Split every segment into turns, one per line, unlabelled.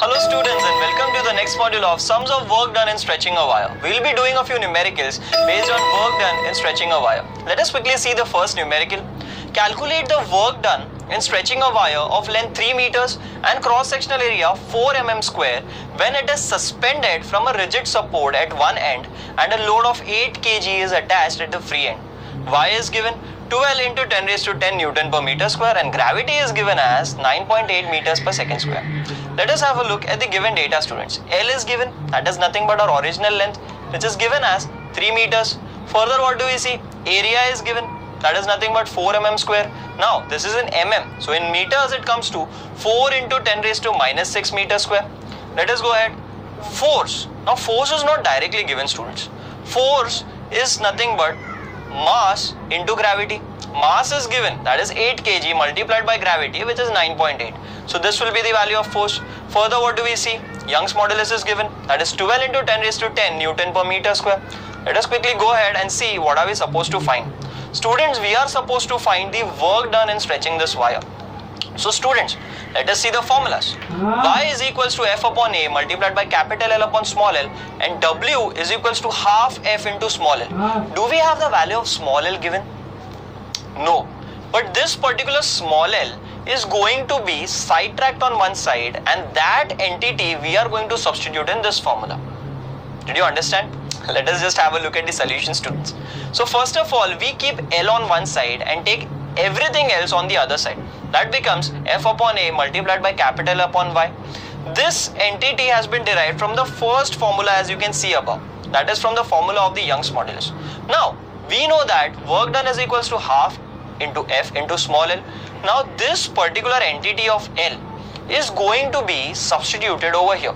Hello students and welcome to the next module of sums of work done in stretching a wire. We will be doing a few numericals based on work done in stretching a wire. Let us quickly see the first numerical. Calculate the work done in stretching a wire of length 3 meters and cross-sectional area 4 mm square when it is suspended from a rigid support at one end and a load of 8 kg is attached at the free end. Y is given 12 into 10 raised to 10 Newton per meter square and gravity is given as 9.8 meters per second square. Let us have a look at the given data, students. L is given, that is nothing but our original length, which is given as 3 meters. Further, what do we see? Area is given, that is nothing but 4 mm square. Now, this is in mm, so in meters it comes to 4 into 10 raised to minus 6 meters square. Let us go ahead. Force. Now, force is not directly given, students. Force is nothing but mass into gravity. Mass is given, that is 8 kg multiplied by gravity, which is 9.8. So this will be the value of force. Further, what do we see? Young's modulus is given, that is 12 into 10 raised to 10 Newton per meter square. Let us quickly go ahead and see what are we supposed to find. Students, we are supposed to find the work done in stretching this wire. So students, let us see the formulas. Y is equals to F upon A multiplied by capital L upon small l, and W is equals to half F into small l. Do we have the value of small l given? No. But this particular small l is going to be sidetracked on one side, and that entity we are going to substitute in this formula. Did you understand? Let us just have a look at the solution, students. So first of all, we keep L on one side and take everything else on the other side. That becomes F upon A multiplied by capital upon Y. This entity has been derived from the first formula, as you can see above. That is from the formula of the Young's modulus. Now, we know that work done is equals to half into F into small l. Now, this particular entity of L is going to be substituted over here.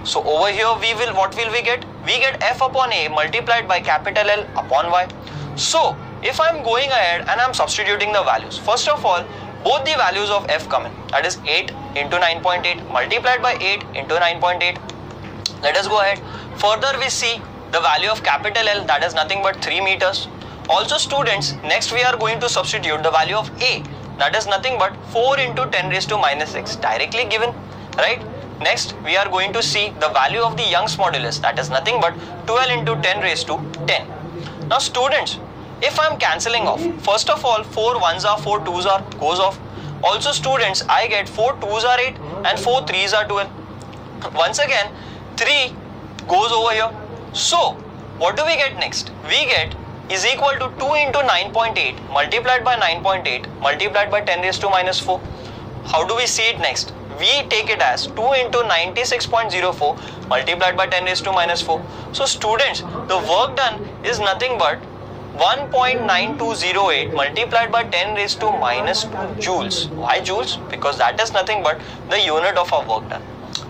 So, over here, what will we get? We get F upon A multiplied by capital L upon Y. So, if I am going ahead and I am substituting the values, first of all, both the values of F come in, that is 8 into 9.8 multiplied by 8 into 9.8. Let us go ahead. Further, we see the value of capital L, that is nothing but 3 meters. Also students, next we are going to substitute the value of A, that is nothing but 4 into 10 raised to minus 6, directly given, right? Next, we are going to see the value of the Young's modulus, that is nothing but 12 into 10 raised to 10. Now students, if I am cancelling off, first of all, 4 ones are 4 twos are goes off. Also students, I get 4 twos are 8 and 4 threes are 12. Once again, 3 goes over here. So, what do we get next? We get is equal to 2 into 9.8 multiplied by 9.8 multiplied by 10 raised to minus 4. How do we see it next? We take it as 2 into 96.04 multiplied by 10 raised to minus 4. So students, the work done is nothing but 1.9208 multiplied by 10 raised to minus 2 joules. Why joules? Because that is nothing but the unit of our work done.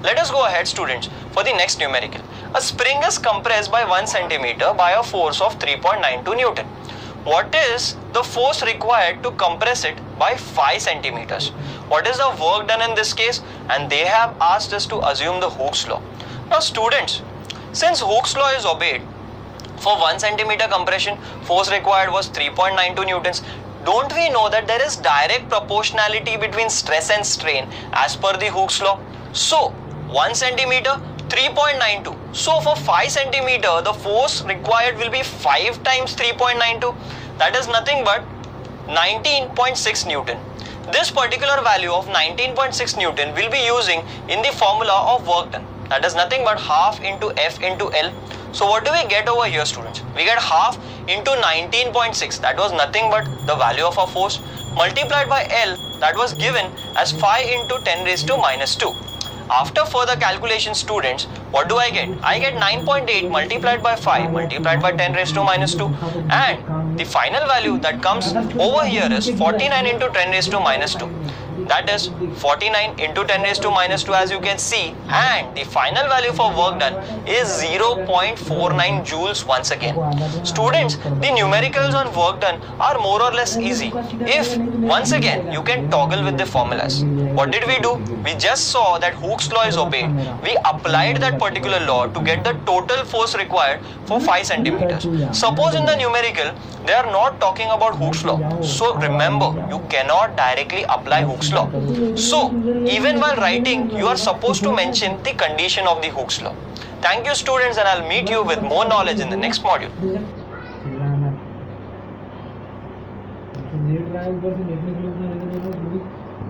Let us go ahead, students, for the next numerical. A spring is compressed by 1 centimeter by a force of 3.92 Newton. What is the force required to compress it by 5 centimeters? What is the work done in this case? And they have asked us to assume the Hooke's law. Now students, since Hooke's law is obeyed, for 1 centimeter compression, force required was 3.92 newtons. Don't we know that there is direct proportionality between stress and strain as per the Hooke's law? So, 1 centimeter, 3.92. So, for 5 centimeter, the force required will be 5 times 3.92. That is nothing but 19.6 Newton. This particular value of 19.6 Newton will be using in the formula of work done. That is nothing but half into F into L. So what do we get over here, students? We get half into 19.6, that was nothing but the value of our force, multiplied by L, that was given as 5 into 10 raised to minus 2. After further calculation, students, what do I get? I get 9.8 multiplied by 5 multiplied by 10 raised to minus 2, and the final value that comes over here is 49 into 10 raised to minus 2. That is 49 into 10 raised to minus 2, as you can see, and the final value for work done is 0.49 joules once again. Students, the numericals on work done are more or less easy if once again you can toggle with the formulas. What did we do? We just saw that Hooke's law is obeyed. We applied that particular law to get the total force required for 5 centimeters. Suppose in the numerical they are not talking about Hooke's law. So remember, you cannot directly apply Hooke's law. law. So, even while writing, you are supposed to mention the condition of the Hooke's law. Thank you, students, and I'll meet you with more knowledge in the next module.
Net